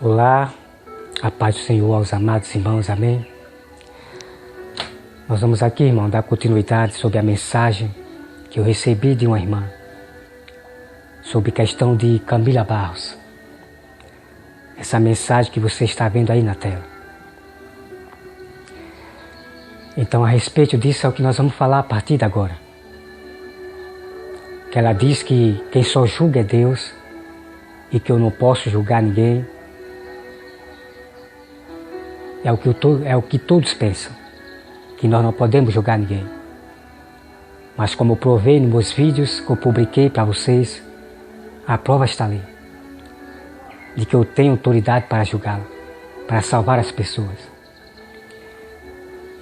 Olá, a paz do Senhor aos amados irmãos, amém? Nós vamos aqui, irmão, dar continuidade sobre a mensagem que eu recebi de uma irmã, sobre a questão de Camila Barros. Essa mensagem que você está vendo aí na tela. Então, a respeito disso é o que nós vamos falar a partir de agora. Que ela diz que quem só julga é Deus e que eu não posso julgar ninguém. É o que todos pensam, que nós não podemos julgar ninguém. Mas como eu provei nos meus vídeos que eu publiquei para vocês, a prova está ali, de que eu tenho autoridade para julgá-la, para salvar as pessoas.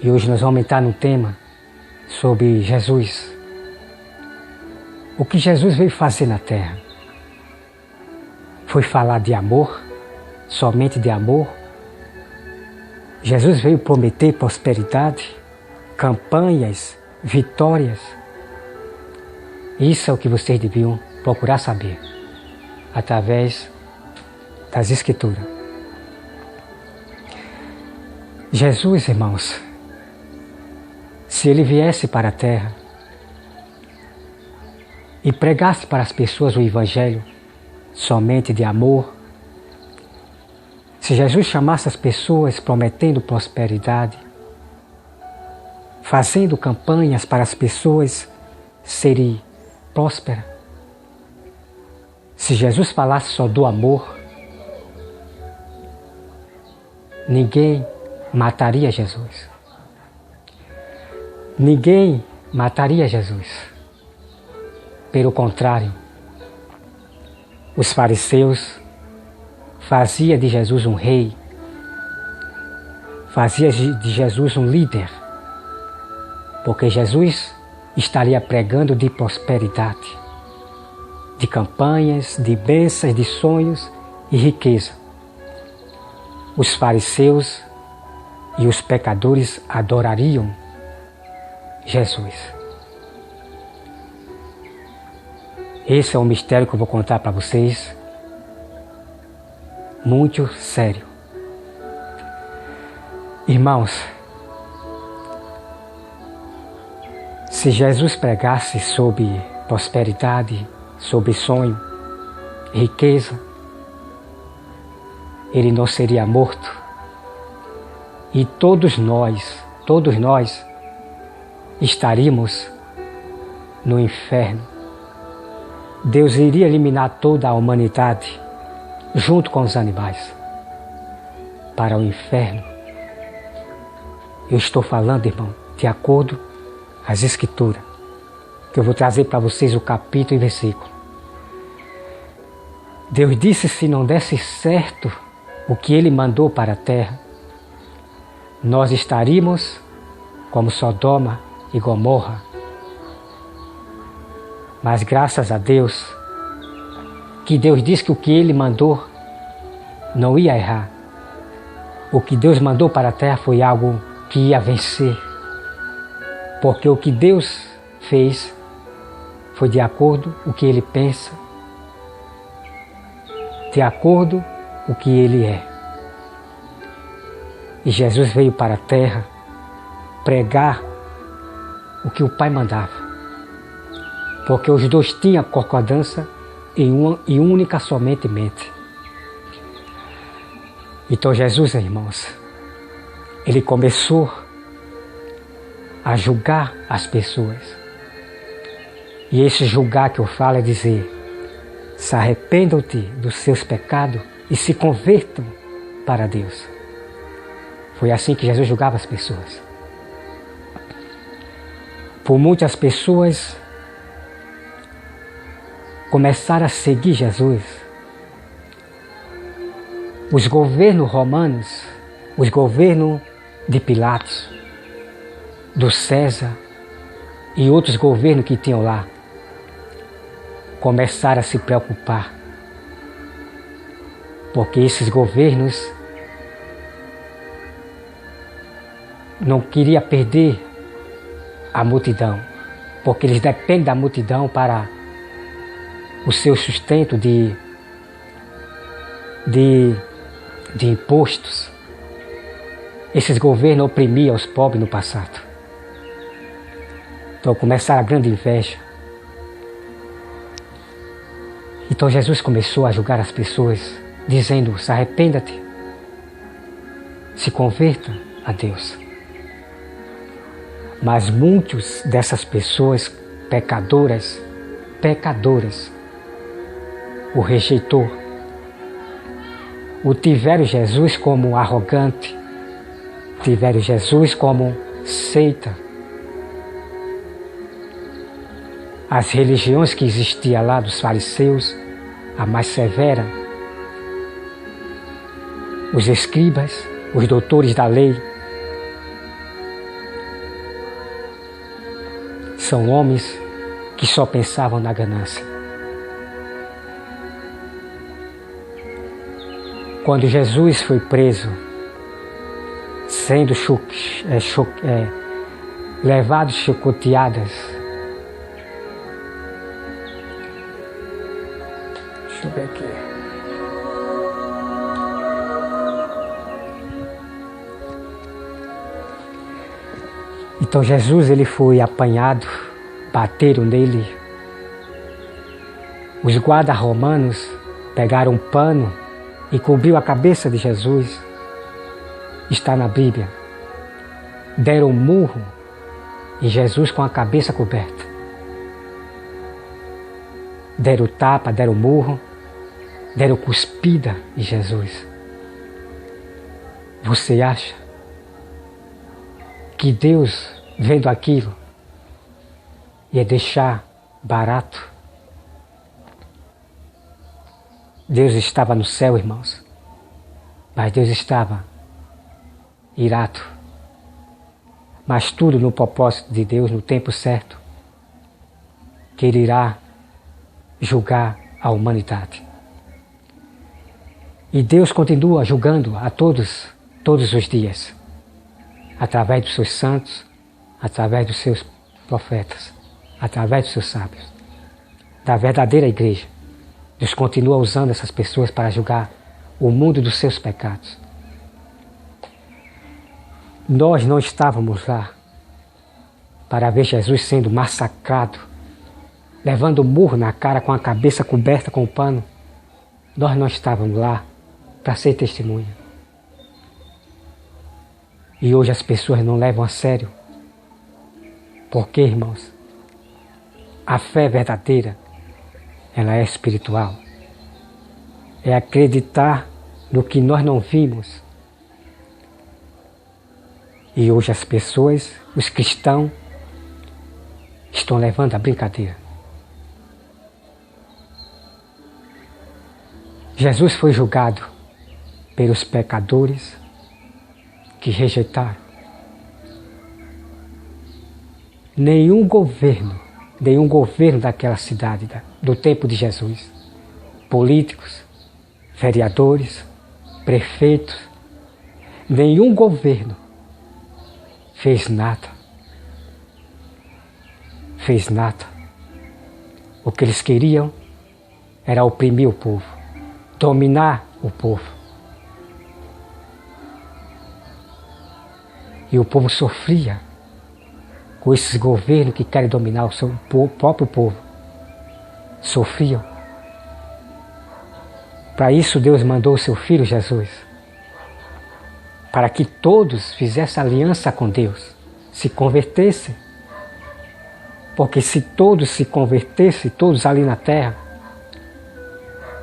E hoje nós vamos entrar no tema sobre Jesus. O que Jesus veio fazer na terra? Foi falar de amor, somente de amor. Jesus veio prometer prosperidade, campanhas, vitórias. Isso é o que vocês deviam procurar saber, através das Escrituras. Jesus, irmãos, se ele viesse para a terra e pregasse para as pessoas o Evangelho somente de amor, se Jesus chamasse as pessoas prometendo prosperidade, fazendo campanhas para as pessoas serem prósperas, se Jesus falasse só do amor, ninguém mataria Jesus. Ninguém mataria Jesus. Pelo contrário, os fariseus fazia de Jesus um rei, fazia de Jesus um líder, porque Jesus estaria pregando de prosperidade, de campanhas, de bênçãos, de sonhos e riqueza. Os fariseus e os pecadores adorariam Jesus. Esse é um mistério que eu vou contar para vocês, muito sério. Irmãos, se Jesus pregasse sobre prosperidade, sobre sonho, riqueza, ele não seria morto. E todos nós estaríamos no inferno. Deus iria eliminar toda a humanidade junto com os animais para o inferno. Eu estou falando, irmão, de acordo com as Escrituras, que eu vou trazer para vocês o capítulo e versículo. Deus disse: se não desse certo o que ele mandou para a terra, nós estaríamos como Sodoma e Gomorra. Mas graças a Deus, que Deus disse que o que ele mandou não ia errar. O que Deus mandou para a terra foi algo que ia vencer. Porque o que Deus fez foi de acordo com o que ele pensa, de acordo com o que ele é. E Jesus veio para a terra pregar o que o Pai mandava. Porque os dois tinham concordância em uma e única somente mente. Então Jesus, irmãos, ele começou a julgar as pessoas. E esse julgar que eu falo é dizer: se arrependam-te dos seus pecados e se convertam para Deus. Foi assim que Jesus julgava as pessoas. Por muitas pessoas começaram a seguir Jesus. Os governos romanos, os governos de Pilatos, do César e outros governos que tinham lá, começaram a se preocupar, porque esses governos não queriam perder a multidão, porque eles dependem da multidão para o seu sustento de de impostos, esses governos oprimiam os pobres no passado. Então começaram a grande inveja. Então Jesus começou a julgar as pessoas, dizendo: se arrependa-te, se converta a Deus. Mas muitas dessas pessoas pecadoras, o rejeitou. O tiveram Jesus como arrogante, tiveram Jesus como seita. As religiões que existiam lá dos fariseus, a mais severa, os escribas, os doutores da lei, são homens que só pensavam na ganância. Quando Jesus foi preso, sendo levado chicoteadas, deixa eu ver aqui. Então Jesus ele foi apanhado, bateram nele. Os guardas romanos pegaram um pano e cobriu a cabeça de Jesus. Está na Bíblia. Deram um murro em Jesus com a cabeça coberta. Deram tapa, deram murro, deram cuspida em Jesus. Você acha que Deus, vendo aquilo, ia deixar barato? Deus estava no céu, irmãos, mas Deus estava irado. Mas tudo no propósito de Deus, no tempo certo, que Ele irá julgar a humanidade. E Deus continua julgando a todos os dias, através dos seus santos, através dos seus profetas, através dos seus sábios, da verdadeira igreja. Deus continua usando essas pessoas para julgar o mundo dos seus pecados. Nós não estávamos lá para ver Jesus sendo massacrado, levando murro na cara com a cabeça coberta com o pano. Nós não estávamos lá para ser testemunha. E hoje as pessoas não levam a sério. Porque, irmãos, a fé verdadeira, ela é espiritual. É acreditar no que nós não vimos. E hoje as pessoas, os cristãos, estão levando a brincadeira. Jesus foi julgado pelos pecadores que rejeitaram. Nenhum governo daquela cidade, do tempo de Jesus, políticos, vereadores, prefeitos, nenhum governo fez nada. O que eles queriam era oprimir o povo, dominar o povo. E o povo sofria com esses governos que querem dominar o seu próprio povo. Sofriam. Para isso Deus mandou o seu Filho Jesus, para que todos fizessem aliança com Deus, se convertessem. Porque se todos se convertessem, todos ali na terra,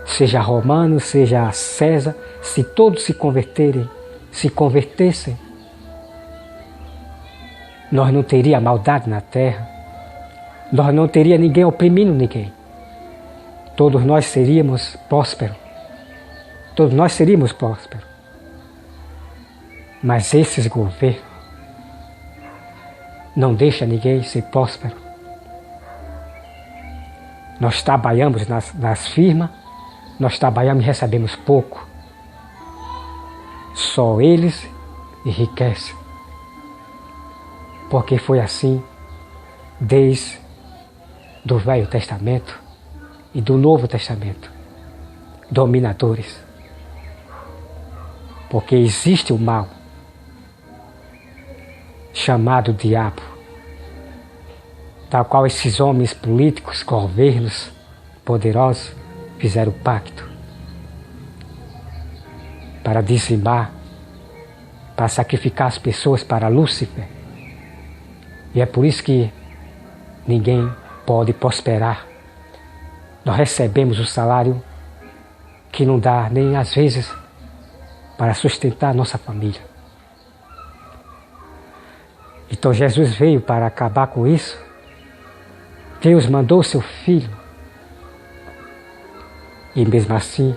seja romano, seja César, se todos se convertessem, nós não teríamos maldade na terra, nós não teríamos ninguém oprimindo ninguém. Todos nós seríamos prósperos. Mas esses governos não deixam ninguém ser próspero. Nós trabalhamos nas firmas, nós trabalhamos e recebemos pouco. Só eles enriquecem. Porque foi assim desde do Velho Testamento e do Novo Testamento. Dominadores. Porque existe o mal, chamado diabo, tal qual esses homens políticos, governos poderosos fizeram pacto para dizimar, para sacrificar as pessoas para Lúcifer. E é por isso que ninguém pode prosperar. Nós recebemos o salário que não dá nem às vezes para sustentar a nossa família. Então Jesus veio para acabar com isso. Deus mandou seu Filho. E mesmo assim,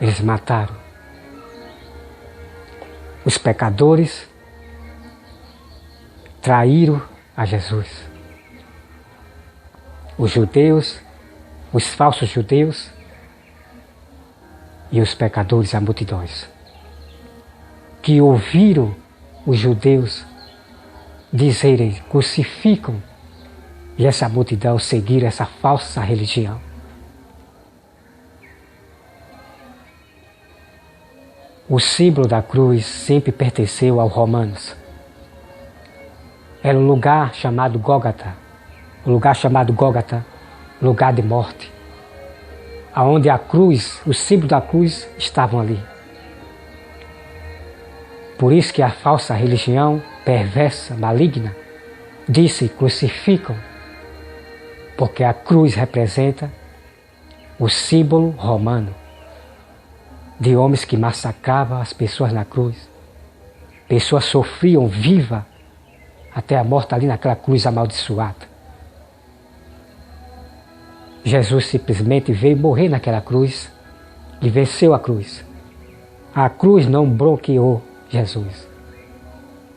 eles mataram. Os pecadores traíram a Jesus. Os judeus, os falsos judeus e os pecadores, a multidões, que ouviram os judeus dizerem, crucificam, e essa multidão seguir essa falsa religião. O símbolo da cruz sempre pertenceu aos romanos. Era um lugar chamado Gólgota, lugar de morte, aonde a cruz, o símbolo da cruz, estavam ali. Por isso que a falsa religião, perversa, maligna, disse, crucificam, porque a cruz representa o símbolo romano de homens que massacravam as pessoas na cruz. Pessoas sofriam viva até a morte ali naquela cruz amaldiçoada. Jesus simplesmente veio morrer naquela cruz e venceu a cruz. A cruz não bloqueou Jesus.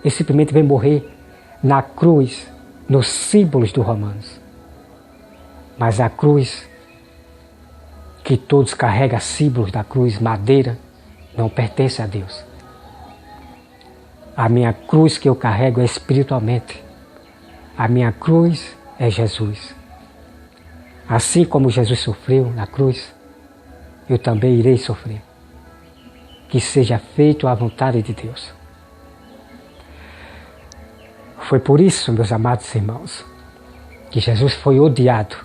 Ele simplesmente veio morrer na cruz, nos símbolos dos romanos. Mas a cruz, que todos carregam símbolos da cruz, madeira, não pertence a Deus. A minha cruz que eu carrego é espiritualmente. A minha cruz é Jesus. Assim como Jesus sofreu na cruz, eu também irei sofrer. Que seja feito a vontade de Deus. Foi por isso, meus amados irmãos, que Jesus foi odiado.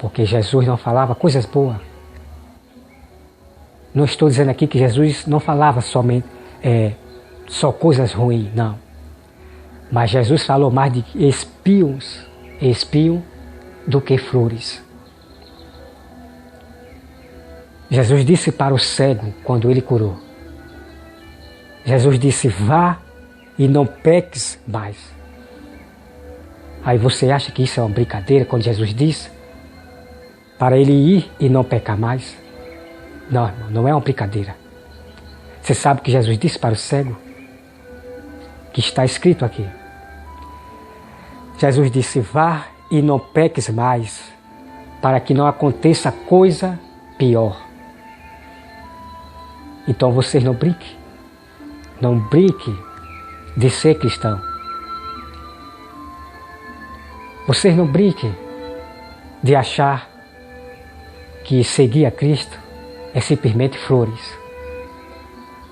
Porque Jesus não falava coisas boas. Não estou dizendo aqui que Jesus não falava somente só coisas ruins, não. Mas Jesus falou mais de espinho do que flores. Jesus disse para o cego quando ele curou. Jesus disse, vá e não peques mais. Aí você acha que isso é uma brincadeira quando Jesus disse para ele ir e não pecar mais? Não, irmão, não é uma brincadeira. Você sabe o que Jesus disse para o cego? Que está escrito aqui. Jesus disse, vá e não peques mais, para que não aconteça coisa pior. Então vocês não brinquem. Não brinquem de ser cristão. Vocês não brinquem de achar que seguir a Cristo é simplesmente flores.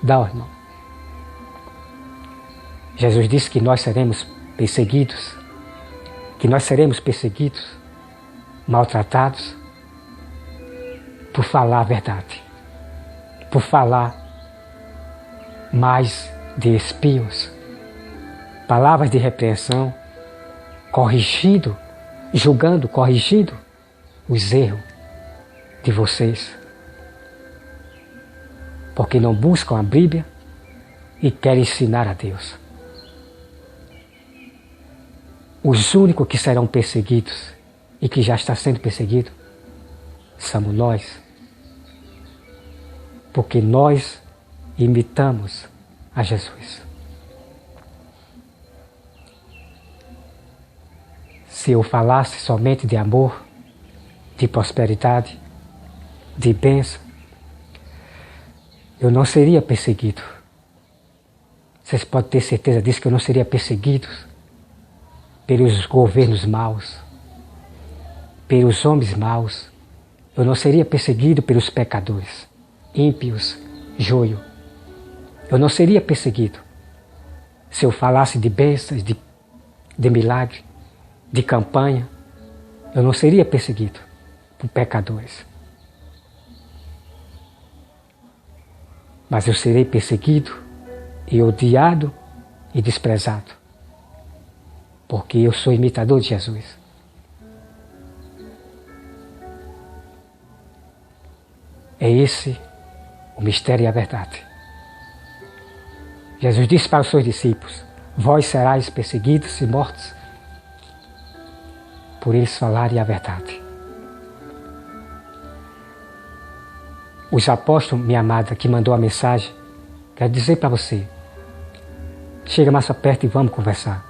Não, irmão. Jesus disse que nós seremos perseguidos, maltratados, por falar a verdade, por falar mais de espios, palavras de repreensão, corrigindo os erros de vocês, porque não buscam a Bíblia e querem ensinar a Deus. Os únicos que serão perseguidos e que já está sendo perseguido somos nós, porque nós imitamos a Jesus. Se eu falasse somente de amor, de prosperidade, de bênção, eu não seria perseguido. Vocês podem ter certeza disso, que eu não seria perseguido pelos governos maus, pelos homens maus. Eu não seria perseguido pelos pecadores, ímpios joio. Eu não seria perseguido se eu falasse de bênçãos, de milagre, de campanha. Eu não seria perseguido por pecadores. Mas eu serei perseguido e odiado e desprezado, porque eu sou imitador de Jesus. É esse o mistério e a verdade. Jesus disse para os seus discípulos: vós serais perseguidos e mortos por eles falarem a verdade. Os apóstolos, minha amada, que mandou a mensagem, quero dizer para você, chega mais para perto e vamos conversar.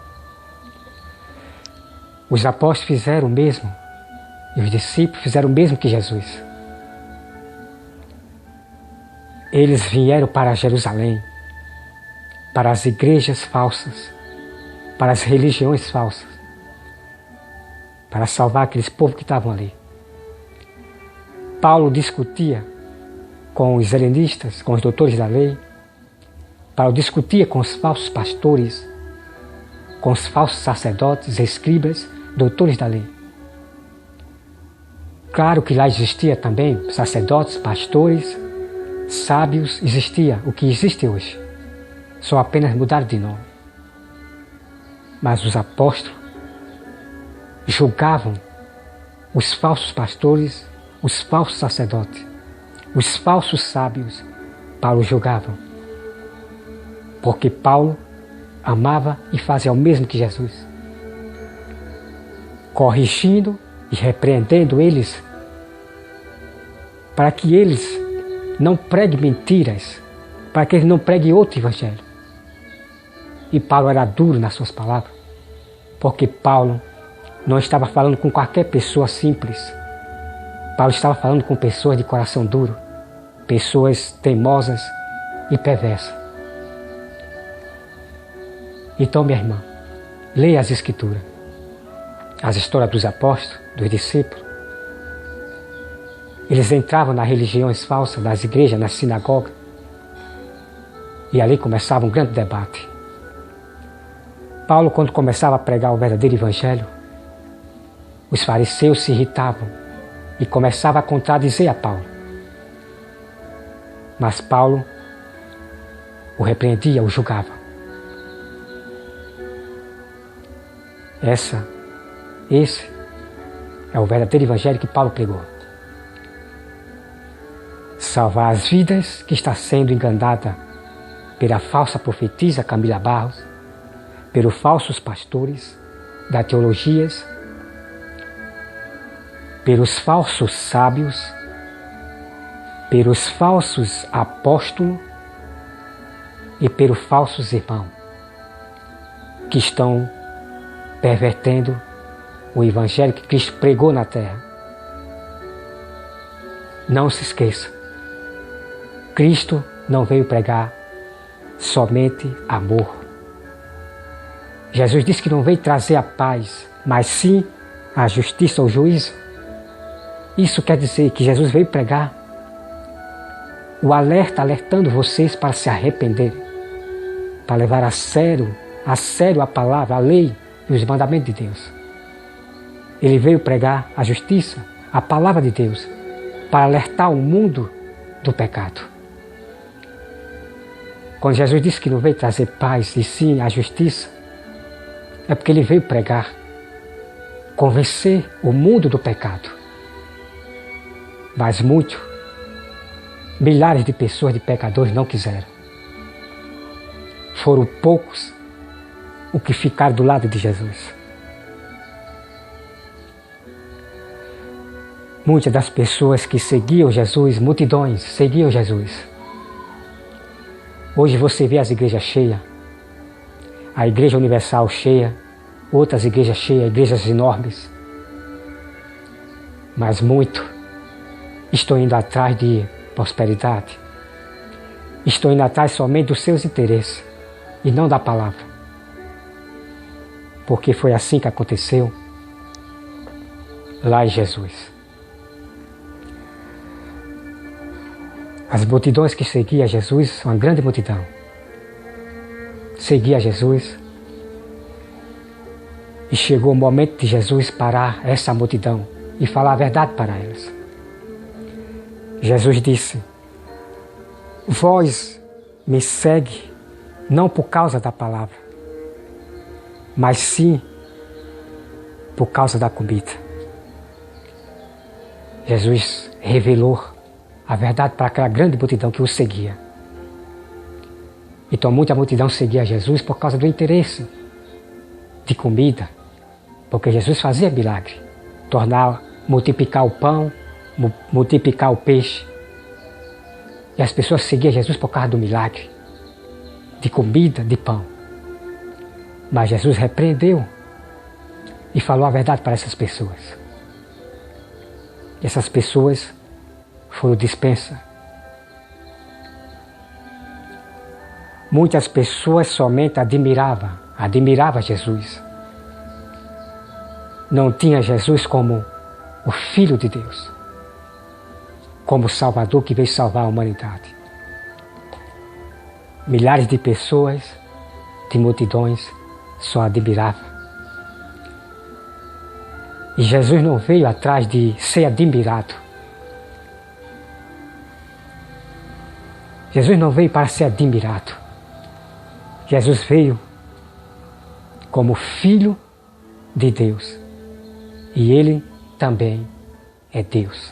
Os apóstolos fizeram o mesmo, e os discípulos fizeram o mesmo que Jesus. Eles vieram para Jerusalém, para as igrejas falsas, para as religiões falsas, para salvar aqueles povos que estavam ali. Paulo discutia com os helenistas, com os doutores da lei. Paulo discutia com os falsos pastores, com os falsos sacerdotes, escribas, doutores da lei. Claro que lá existia também sacerdotes, pastores, sábios, existia o que existe hoje. Só apenas mudaram de nome. Mas os apóstolos julgavam os falsos pastores, os falsos sacerdotes, os falsos sábios. Paulo julgava. Porque Paulo amava e fazia o mesmo que Jesus, corrigindo e repreendendo eles, para que eles não preguem mentiras, para que eles não preguem outro evangelho. E Paulo era duro nas suas palavras, porque Paulo não estava falando com qualquer pessoa simples. Paulo estava falando com pessoas de coração duro, pessoas teimosas e perversas. Então, minha irmã, leia as Escrituras, as histórias dos apóstolos, dos discípulos. Eles entravam nas religiões falsas, nas igrejas, nas sinagogas, e ali começava um grande debate. Paulo, quando começava a pregar o verdadeiro evangelho, os fariseus se irritavam e começavam a contradizer a Paulo. Mas Paulo o repreendia, o julgava. Esse é o verdadeiro evangelho que Paulo pregou. Salvar as vidas que está sendo enganada pela falsa profetisa Camila Barros, pelos falsos pastores da teologias, pelos falsos sábios, pelos falsos apóstolos e pelos falsos irmãos que estão pervertendo o evangelho que Cristo pregou na terra. Não se esqueça, Cristo não veio pregar somente amor. Jesus disse que não veio trazer a paz, mas sim a justiça, o juízo. Isso quer dizer que Jesus veio pregar o alerta, alertando vocês para se arrependerem, para levar a sério a palavra, a lei e os mandamentos de Deus. Ele veio pregar a justiça, a palavra de Deus, para alertar o mundo do pecado. Quando Jesus disse que não veio trazer paz e sim a justiça, é porque ele veio pregar, convencer o mundo do pecado. Mas milhares de pessoas, de pecadores, não quiseram. Foram poucos os que ficaram do lado de Jesus. Muitas das pessoas que seguiam Jesus, multidões seguiam Jesus. Hoje você vê as igrejas cheias, a Igreja Universal cheia, outras igrejas cheias, igrejas enormes. Mas muito estão indo atrás de prosperidade. Estão indo atrás somente dos seus interesses e não da palavra. Porque foi assim que aconteceu lá em Jesus. As multidões que seguiam Jesus, uma grande multidão, seguia Jesus. E chegou o momento de Jesus parar essa multidão e falar a verdade para elas. Jesus disse: vós me segue não por causa da palavra, mas sim por causa da comida. Jesus revelou a verdade para aquela grande multidão que o seguia. Então muita multidão seguia Jesus por causa do interesse de comida, porque Jesus fazia milagre, multiplicar o pão, multiplicar o peixe. E as pessoas seguiam Jesus por causa do milagre, de comida, de pão. Mas Jesus repreendeu e falou a verdade para essas pessoas. E essas pessoas foram dispensas. Muitas pessoas somente admiravam Jesus. Não tinha Jesus como o Filho de Deus, como o Salvador que veio salvar a humanidade. Milhares de pessoas, de multidões, só admiravam. E Jesus não veio atrás de ser admirado. Jesus não veio para ser admirado. Jesus veio como Filho de Deus. E Ele também é Deus.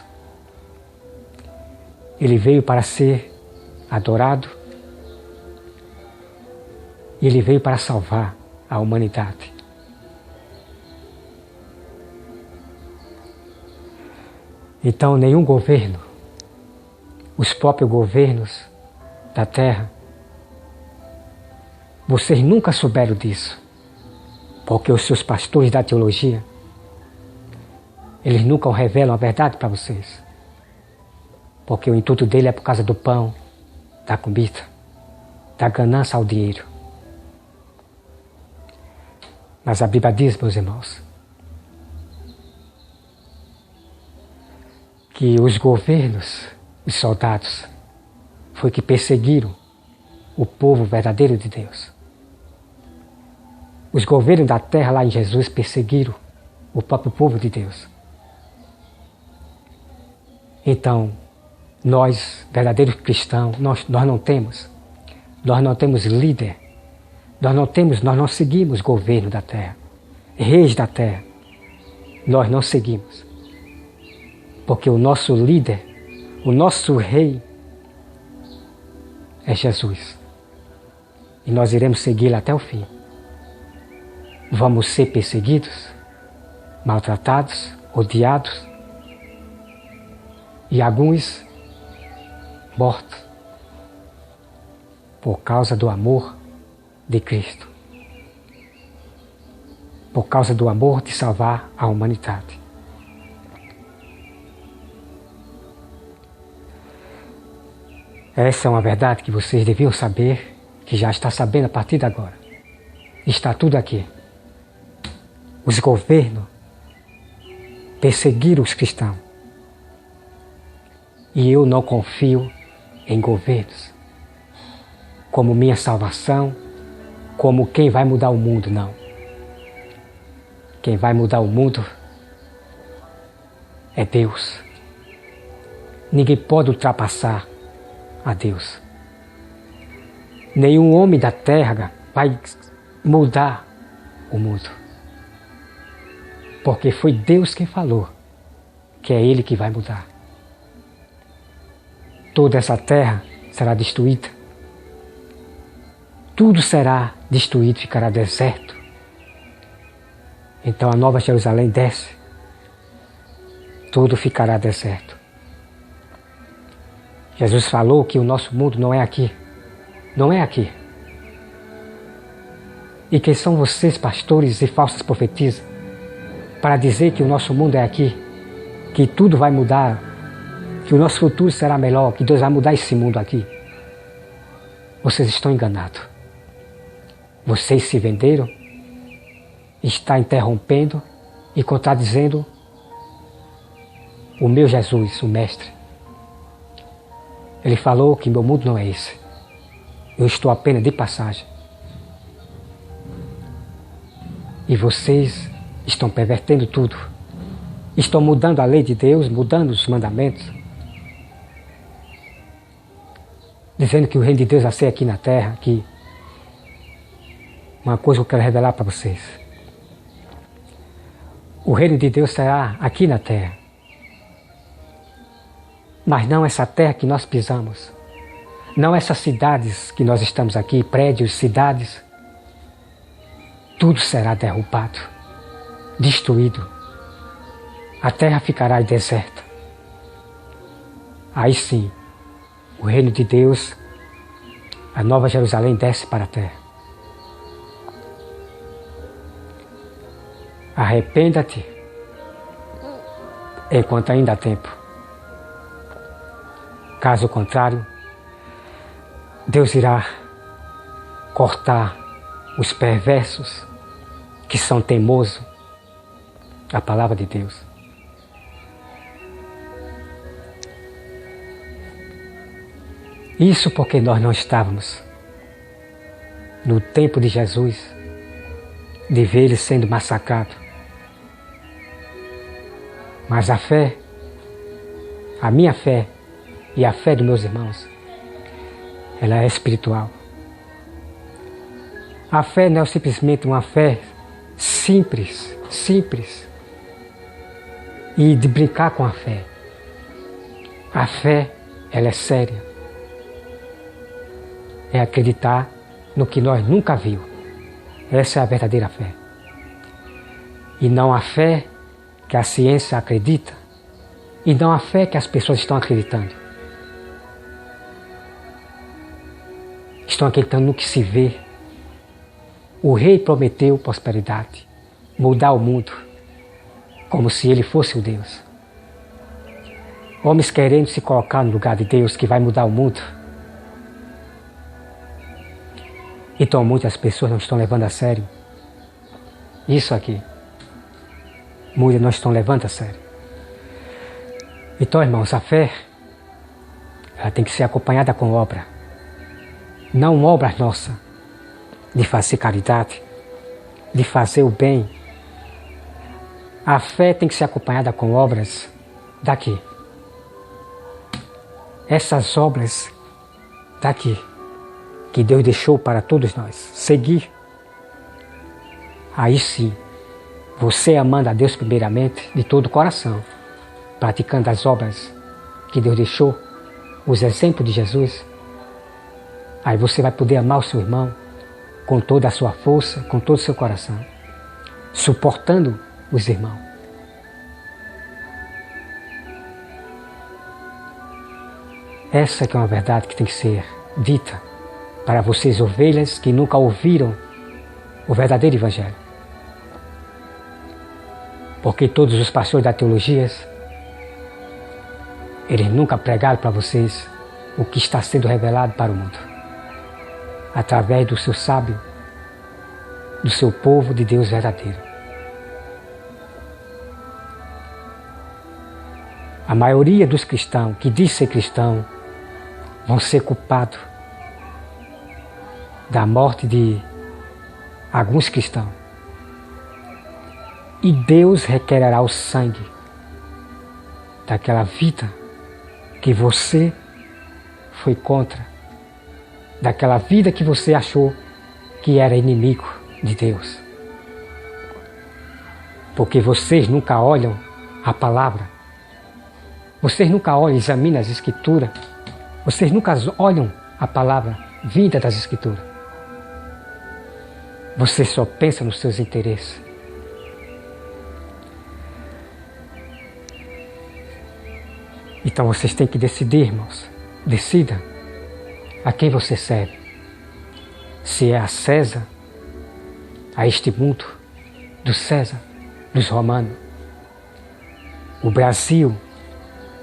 Ele veio para ser adorado. E Ele veio para salvar a humanidade. Então nenhum governo, os próprios governos da terra, vocês nunca souberam disso, porque os seus pastores da teologia, eles nunca revelam a verdade para vocês, porque o intuito dele é por causa do pão, da comida, da ganância ao dinheiro. Mas a Bíblia diz, meus irmãos, que os governos, os soldados, foi que perseguiram o povo verdadeiro de Deus. Os governos da terra lá em Jesus perseguiram o próprio povo de Deus. Então, nós, verdadeiros cristãos, nós não temos líder, nós não seguimos governo da terra, reis da terra, nós não seguimos. Porque o nosso líder, o nosso rei é Jesus. E nós iremos segui-lo até o fim. Vamos ser perseguidos, maltratados, odiados e alguns mortos por causa do amor de Cristo, por causa do amor de salvar a humanidade. Essa é uma verdade que vocês deviam saber, que já está sabendo a partir de agora. Está tudo aqui. Os governos perseguiram os cristãos. E eu não confio em governos como minha salvação, como quem vai mudar o mundo, não. Quem vai mudar o mundo é Deus. Ninguém pode ultrapassar a Deus. Nenhum homem da terra vai mudar o mundo. Porque foi Deus quem falou que é Ele que vai mudar. Toda essa terra será destruída. Tudo será destruído, ficará deserto. Então a Nova Jerusalém desce. Tudo ficará deserto. Jesus falou que o nosso mundo não é aqui. Não é aqui. E quem são vocês, pastores e falsas profetisas, para dizer que o nosso mundo é aqui, que tudo vai mudar, que o nosso futuro será melhor, que Deus vai mudar esse mundo aqui? Vocês estão enganados. Vocês se venderam, está interrompendo e contradizendo o meu Jesus, o Mestre. Ele falou que meu mundo não é esse. Eu estou apenas de passagem. E vocês estão pervertendo tudo. Estão mudando a lei de Deus, mudando os mandamentos. Dizendo que o reino de Deus vai ser aqui na terra, aqui. Uma coisa que eu quero revelar para vocês. O reino de Deus será aqui na terra. Mas não essa terra que nós pisamos. Não essas cidades que nós estamos aqui, prédios, cidades. Tudo será derrubado, destruído. A terra ficará deserta. Aí sim, o reino de Deus, a Nova Jerusalém desce para a terra. Arrependa-te enquanto ainda há tempo. Caso contrário, Deus irá cortar os perversos que são teimosos à palavra de Deus. Isso porque nós não estávamos no tempo de Jesus, de ver ele sendo massacrado. Mas a fé, a minha fé e a fé dos meus irmãos, ela é espiritual. A fé não é simplesmente uma fé simples, e de brincar com a fé. A fé, ela é séria. É acreditar no que nós nunca vimos. Essa é a verdadeira fé. E não a fé que a ciência acredita, e não a fé que as pessoas estão acreditando. Estão acreditando no que se vê. O rei prometeu prosperidade, mudar o mundo, como se ele fosse o Deus. Homens querendo se colocar no lugar de Deus que vai mudar o mundo. Então muitas pessoas não estão levando a sério isso aqui. Muitas não estão levando a sério. Então, irmãos, a fé, ela tem que ser acompanhada com obra. Não obras nossas, de fazer caridade, de fazer o bem. A fé tem que ser acompanhada com obras daqui. Essas obras daqui, que Deus deixou para todos nós seguir. Aí sim, você amando a Deus primeiramente, de todo o coração, praticando as obras que Deus deixou, os exemplos de Jesus, aí você vai poder amar o seu irmão com toda a sua força, com todo o seu coração, suportando os irmãos. Essa que é uma verdade que tem que ser dita para vocês, ovelhas que nunca ouviram o verdadeiro Evangelho. Porque todos os pastores da teologia, eles nunca pregaram para vocês o que está sendo revelado para o mundo, através do seu sábio, do seu povo de Deus verdadeiro. A maioria dos cristãos que diz ser cristão vão ser culpados da morte de alguns cristãos. E Deus requererá o sangue daquela vida que você foi contra, daquela vida que você achou que era inimigo de Deus. Porque vocês nunca olham a palavra, vocês nunca olham, examinam as Escrituras, vocês nunca olham a palavra vinda das Escrituras. Vocês só pensam nos seus interesses. Então vocês têm que decidir, irmãos. Decida a quem você serve. Se é a César, a este mundo do César, dos romanos. O Brasil,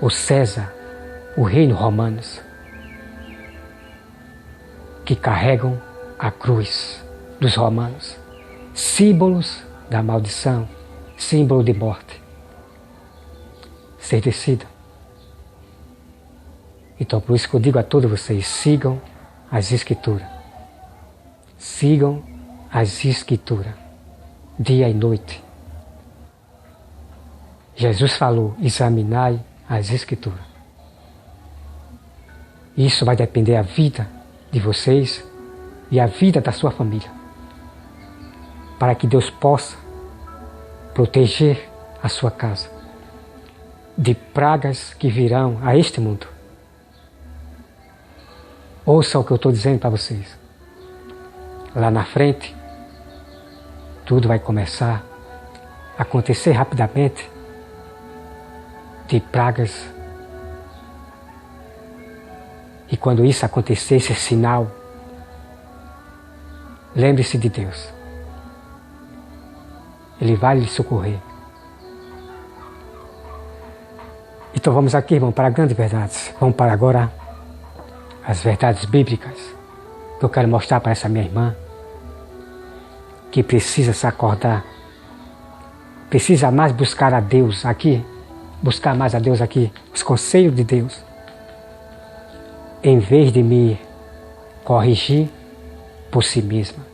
o César, o reino romanos, que carregam a cruz dos romanos, símbolos da maldição, símbolo de morte. Vocês decidam. Então por isso que eu digo a todos vocês, sigam as Escrituras. Sigam as Escrituras, dia e noite. Jesus falou, examinai as Escrituras. Isso vai depender da vida de vocês e a vida da sua família. Para que Deus possa proteger a sua casa de pragas que virão a este mundo. Ouça o que eu estou dizendo para vocês. Lá na frente, tudo vai começar a acontecer rapidamente de pragas. E quando isso acontecer, esse sinal, lembre-se de Deus. Ele vai lhe socorrer. Então vamos aqui, irmão, para grandes verdades. Vamos para agora as verdades bíblicas que eu quero mostrar para essa minha irmã que precisa se acordar, precisa mais buscar a Deus aqui, buscar mais a Deus aqui, os conselhos de Deus, em vez de me corrigir por si mesma,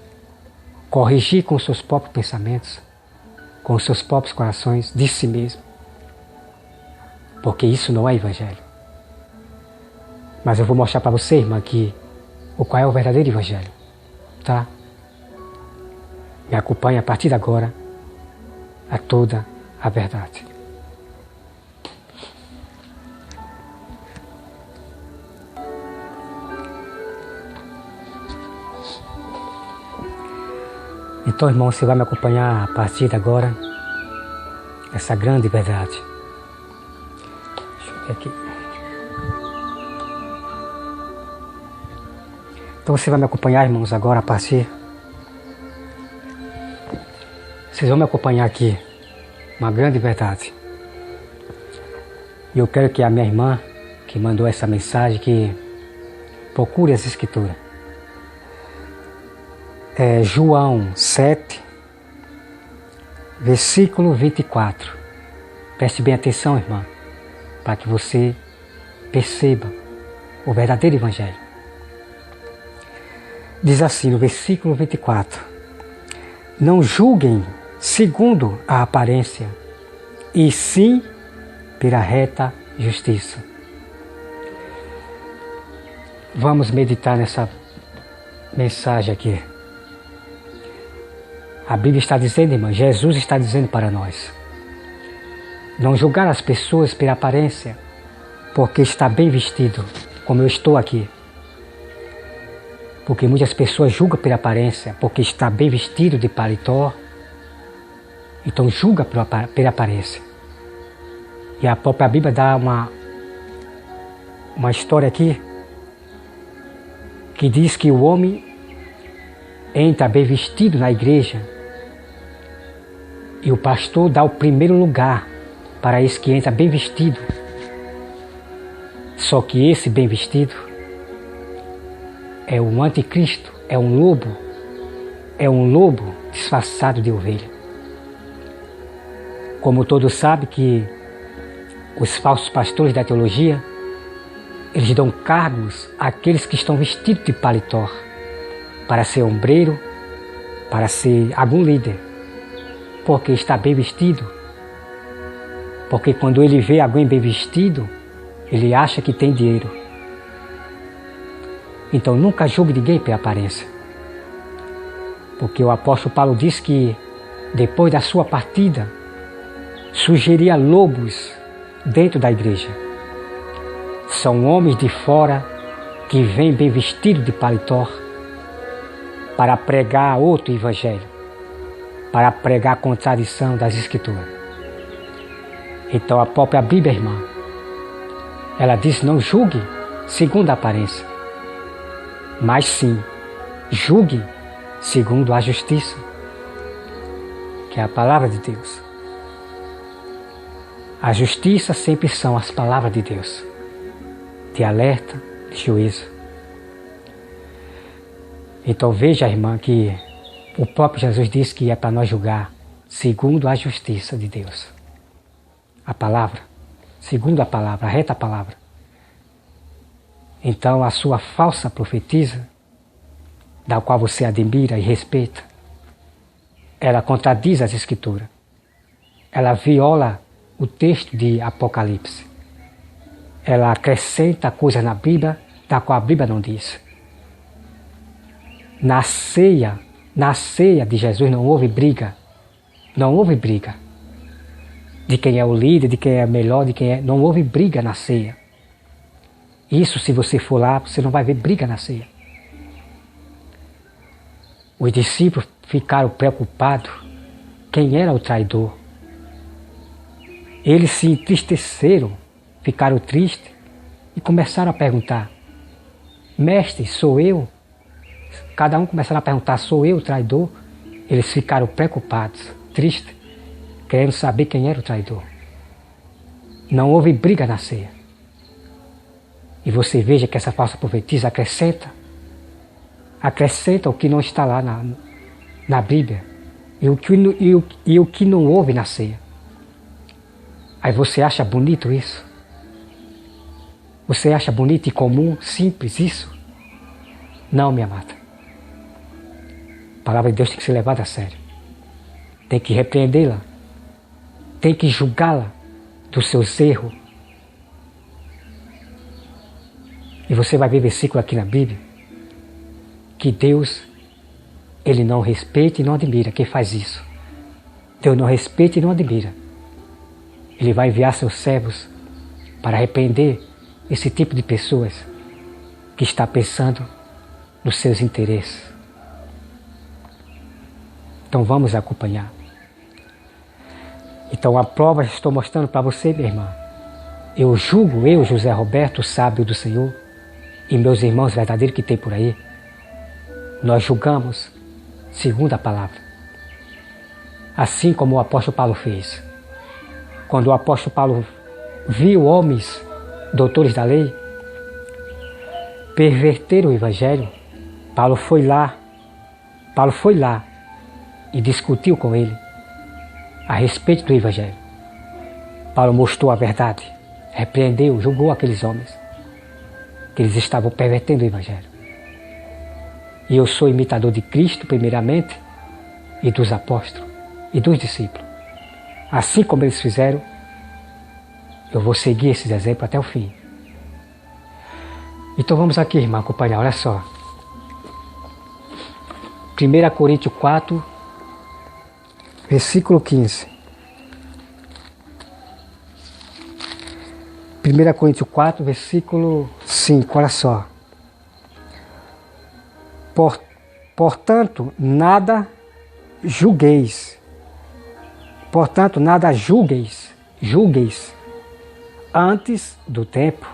corrigir com os seus próprios pensamentos, com os seus próprios corações, de si mesmo, porque isso não é evangelho. Mas eu vou mostrar para você, irmã, que qual é o verdadeiro evangelho, tá? Me acompanhe a partir de agora a toda a verdade. Então, irmão, você vai me acompanhar a partir de agora essa grande verdade. Deixa eu ver aqui. Então você vai me acompanhar, irmãos, agora a partir. Vocês vão me acompanhar aqui uma grande verdade. E eu quero que a minha irmã, que mandou essa mensagem, que procure as Escrituras. É João 7, versículo 24. Preste bem atenção, irmã, para que você perceba o verdadeiro evangelho. Diz assim no versículo 24: não julguem segundo a aparência, e sim pela reta justiça. Vamos meditar nessa mensagem aqui. A Bíblia está dizendo, irmã, Jesus está dizendo para nós: não julgar as pessoas pela aparência, porque está bem vestido, como eu estou aqui. Porque muitas pessoas julgam pela aparência, porque está bem vestido de paletó, então julga pela aparência. E a própria Bíblia dá uma história aqui, que diz que o homem entra bem vestido na igreja, e o pastor dá o primeiro lugar para esse que entra bem vestido. Só que esse bem vestido é um anticristo, é um lobo disfarçado de ovelha. Como todos sabem que os falsos pastores da teologia, eles dão cargos àqueles que estão vestidos de paletó, para ser ombreiro, para ser algum líder, porque está bem vestido. Porque quando ele vê alguém bem vestido, ele acha que tem dinheiro. Então nunca julgue ninguém pela aparência. Porque o apóstolo Paulo diz que depois da sua partida, surgiria lobos dentro da igreja. São homens de fora que vêm bem vestidos de paletó para pregar outro evangelho, para pregar a contradição das Escrituras. Então a própria Bíblia, irmã, ela diz: não julgue segundo a aparência, mas sim julgue segundo a justiça, que é a palavra de Deus. A justiça sempre são as palavras de Deus, de alerta, de juízo. Então veja, irmã, que o próprio Jesus disse que é para nós julgar segundo a justiça de Deus. A palavra, segundo a palavra, a reta palavra. Então a sua falsa profetisa, da qual você admira e respeita, ela contradiz as Escrituras. Ela viola o texto de Apocalipse. Ela acrescenta coisas na Bíblia, da qual a Bíblia não diz. Na ceia de Jesus não houve briga. Não houve briga. De quem é o líder, de quem é melhor, de quem é... Não houve briga na ceia. Isso, se você for lá, você não vai ver briga na ceia. Os discípulos ficaram preocupados quem era o traidor. Eles se entristeceram, ficaram tristes e começaram a perguntar: Mestre, sou eu? Cada um começaram a perguntar: sou eu o traidor? Eles ficaram preocupados, tristes, querendo saber quem era o traidor. Não houve briga na ceia. E você veja que essa falsa profetisa acrescenta o que não está lá na Bíblia e o que não houve na ceia. Aí você acha bonito isso? Você acha bonito e comum, simples isso? Não, minha amada. A palavra de Deus tem que ser levada a sério. Tem que repreendê-la. Tem que julgá-la dos seus erros. E você vai ver versículo aqui na Bíblia que Deus, Ele não respeita e não admira quem faz isso. Deus não respeita e não admira. Ele vai enviar seus servos para repreender esse tipo de pessoas que está pensando nos seus interesses. Então vamos acompanhar. Então a prova estou mostrando para você, minha irmã. Eu julgo, José Roberto, sábio do Senhor, e meus irmãos verdadeiros que tem por aí, nós julgamos segundo a palavra. Assim como o apóstolo Paulo fez. Quando o apóstolo Paulo viu homens, doutores da lei, perverter o evangelho, Paulo foi lá e discutiu com ele a respeito do evangelho. Paulo mostrou a verdade, repreendeu, julgou aqueles homens que eles estavam pervertendo o evangelho. E eu sou imitador de Cristo, primeiramente, e dos apóstolos e dos discípulos. Assim como eles fizeram, eu vou seguir esses exemplos até o fim. Então vamos aqui, irmã, acompanhar, olha só. 1 Coríntios 4, versículo 15. 1 Coríntios 4, versículo 5, olha só. Portanto, nada julgueis. Portanto, nada julgueis antes do tempo,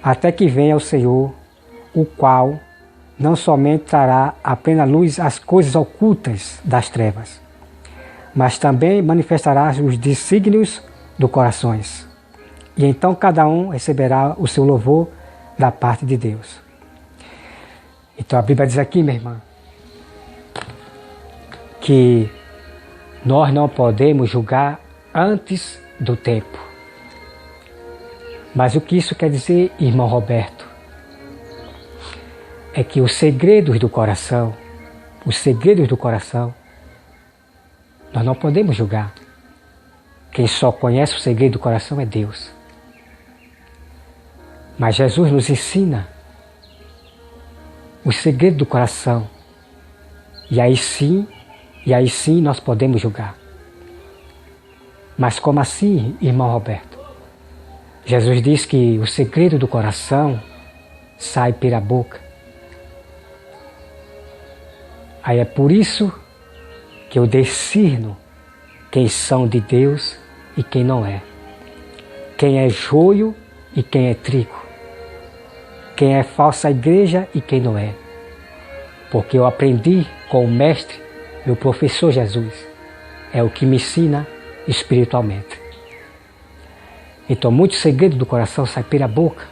até que venha o Senhor, o qual não somente trará à plena luz as coisas ocultas das trevas, mas também manifestará os desígnios do corações. E então cada um receberá o seu louvor da parte de Deus. Então a Bíblia diz aqui, minha irmã, que nós não podemos julgar antes do tempo. Mas o que isso quer dizer, irmão Roberto? É que os segredos do coração, nós não podemos julgar. Quem só conhece o segredo do coração é Deus. Mas Jesus nos ensina o segredo do coração. E aí sim nós podemos julgar. Mas como assim, irmão Roberto? Jesus diz que o segredo do coração sai pela boca. Aí é por isso que eu discerno quem são de Deus e quem não é. Quem é joio e quem é trigo. Quem é falsa igreja e quem não é. Porque eu aprendi com o mestre, meu professor Jesus. É o que me ensina espiritualmente. Então, muito segredo do coração sai pela boca.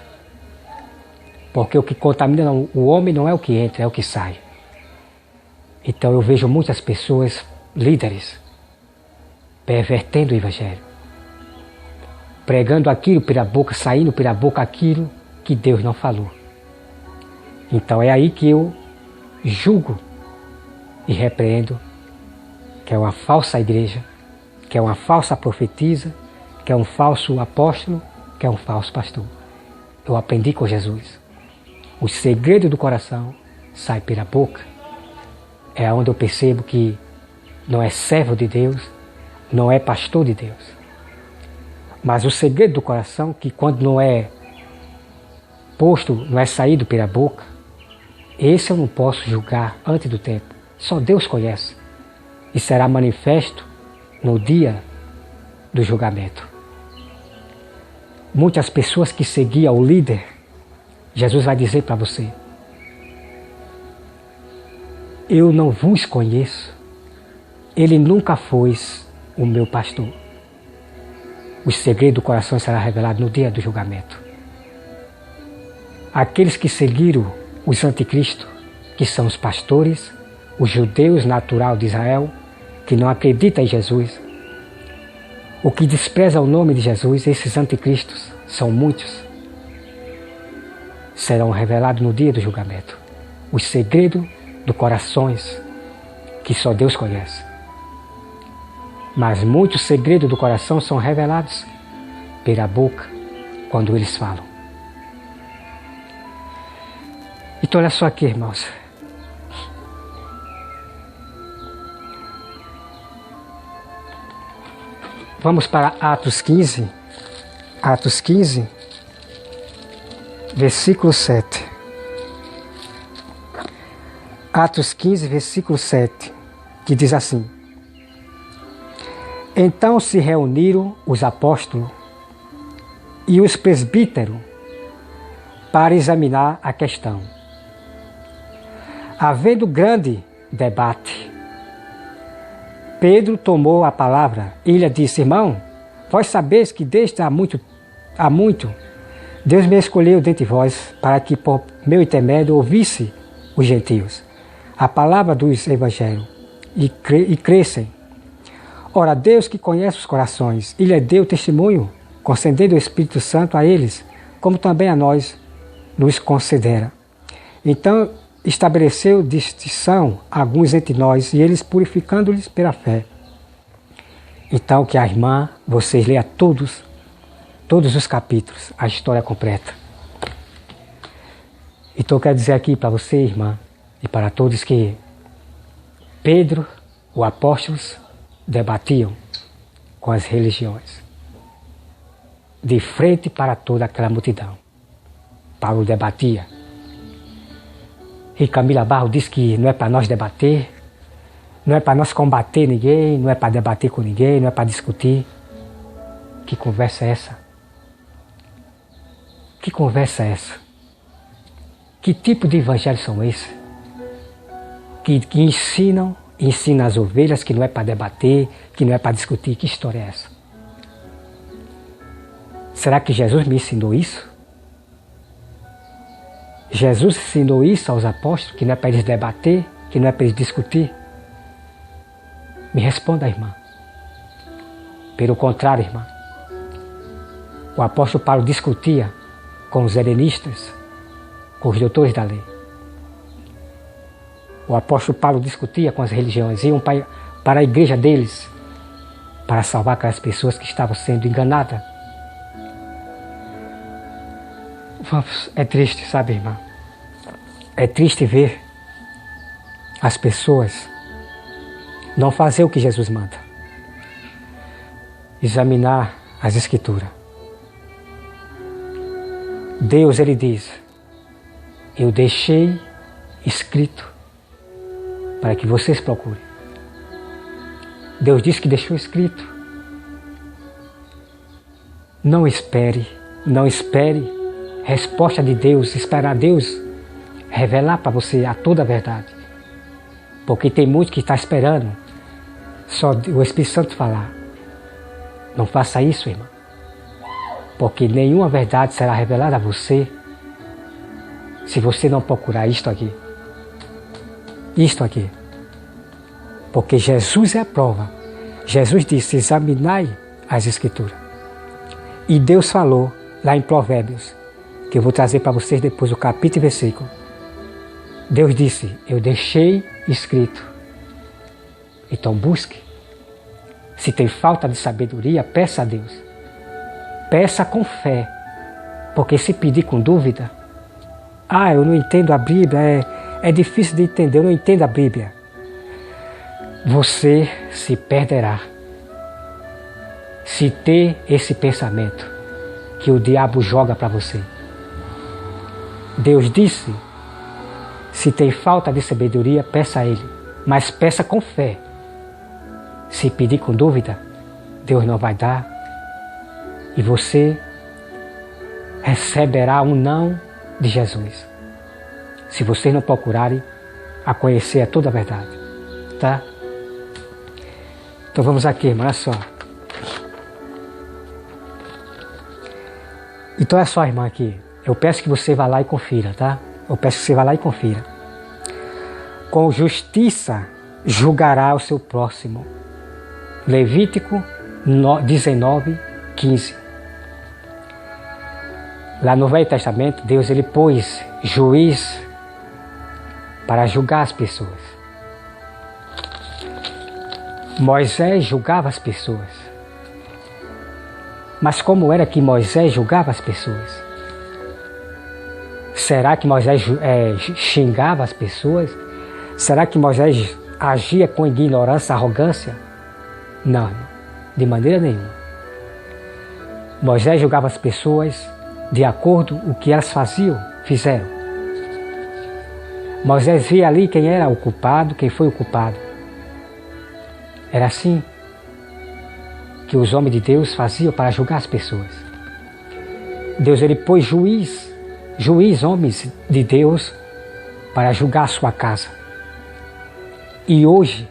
Porque o que contamina o homem não é o que entra, é o que sai. Então, eu vejo muitas pessoas, líderes, pervertendo o evangelho. Pregando aquilo pela boca, saindo pela boca aquilo que Deus não falou. Então é aí que eu julgo e repreendo que é uma falsa igreja, que é uma falsa profetisa, que é um falso apóstolo, que é um falso pastor. Eu aprendi com Jesus. O segredo do coração sai pela boca. É onde eu percebo que não é servo de Deus, não é pastor de Deus. Mas o segredo do coração, que quando não é posto, não é saído pela boca, esse eu não posso julgar antes do tempo. Só Deus conhece. E será manifesto no dia do julgamento. Muitas pessoas que seguiam o líder, Jesus vai dizer para você: eu não vos conheço, ele nunca foi o meu pastor. O segredo do coração será revelado no dia do julgamento. Aqueles que seguiram os anticristos, que são os pastores, os judeus natural de Israel, que não acreditam em Jesus, o que despreza o nome de Jesus, esses anticristos, são muitos, serão revelados no dia do julgamento. Os segredos dos corações que só Deus conhece. Mas muitos segredos do coração são revelados pela boca quando eles falam. Então olha só aqui, irmãos. Vamos para Atos 15. Atos 15, versículo 7. Atos 15, versículo 7, que diz assim: então se reuniram os apóstolos e os presbíteros para examinar a questão. Havendo grande debate, Pedro tomou a palavra e lhe disse: irmão, vós sabeis que desde há muito Deus me escolheu dentre vós para que por meu intermédio ouvisse os gentios a palavra dos evangelhos e crescem. Ora, Deus que conhece os corações, e lhe deu testemunho, concedendo o Espírito Santo a eles, como também a nós nos concedera. Então estabeleceu distinção alguns entre nós, e eles purificando-lhes pela fé. Então que a irmã, vocês leiam todos os capítulos, a história completa. Então eu quero dizer aqui para você, irmã, e para todos que Pedro, o apóstolo, debatiam com as religiões, de frente para toda aquela multidão. Paulo debatia. E Camila Barro diz que não é para nós debater, não é para nós combater ninguém, não é para debater com ninguém, não é para discutir. Que conversa é essa? Que conversa é essa? Que tipo de evangelho são esses? Que ensinam as ovelhas que não é para debater, que não é para discutir. Que história é essa? Será que Jesus me ensinou isso? Jesus ensinou isso aos apóstolos, que não é para eles debater, que não é para eles discutir? Me responda, irmã. Pelo contrário, irmã, o apóstolo Paulo discutia com os helenistas, com os doutores da lei. O apóstolo Paulo discutia com as religiões, iam para a igreja deles, para salvar aquelas pessoas que estavam sendo enganadas. É triste, sabe, irmã? É triste ver as pessoas não fazer o que Jesus manda. Examinar as Escrituras. Deus, ele diz: eu deixei escrito para que vocês procurem. Deus disse que deixou escrito. Não espere resposta de Deus, esperar Deus revelar para você a toda a verdade. Porque tem muito que está esperando só o Espírito Santo falar. Não faça isso, irmão. Porque nenhuma verdade será revelada a você se você não procurar isto aqui. Isto aqui. Porque Jesus é a prova. Jesus disse: examinai as Escrituras. E Deus falou lá em Provérbios que eu vou trazer para vocês depois o capítulo e versículo. Deus disse, eu deixei escrito. Então busque. Se tem falta de sabedoria, peça a Deus. Peça com fé. Porque se pedir com dúvida, eu não entendo a Bíblia, é difícil de entender, eu não entendo a Bíblia. Você se perderá. Se ter esse pensamento que o diabo joga para você. Deus disse, se tem falta de sabedoria, peça a Ele, mas peça com fé. Se pedir com dúvida, Deus não vai dar e você receberá um não de Jesus. Se vocês não procurarem a conhecer toda a verdade, tá? Então vamos aqui, irmão, olha só. Então é só, irmã, aqui. Eu peço que você vá lá e confira, tá? Eu peço que você vá lá e confira. Com justiça julgará o seu próximo. Levítico 19, 15. Lá no Velho Testamento, Deus ele pôs juiz para julgar as pessoas. Moisés julgava as pessoas. Mas como era que Moisés julgava as pessoas? Será que Moisés xingava as pessoas? Será que Moisés agia com ignorância, arrogância? Não, de maneira nenhuma. Moisés julgava as pessoas de acordo com o que elas fizeram. Moisés via ali quem era o culpado, quem foi o culpado. Era assim que os homens de Deus faziam para julgar as pessoas. Deus ele pôs juiz, homens de Deus, para julgar a sua casa. E hoje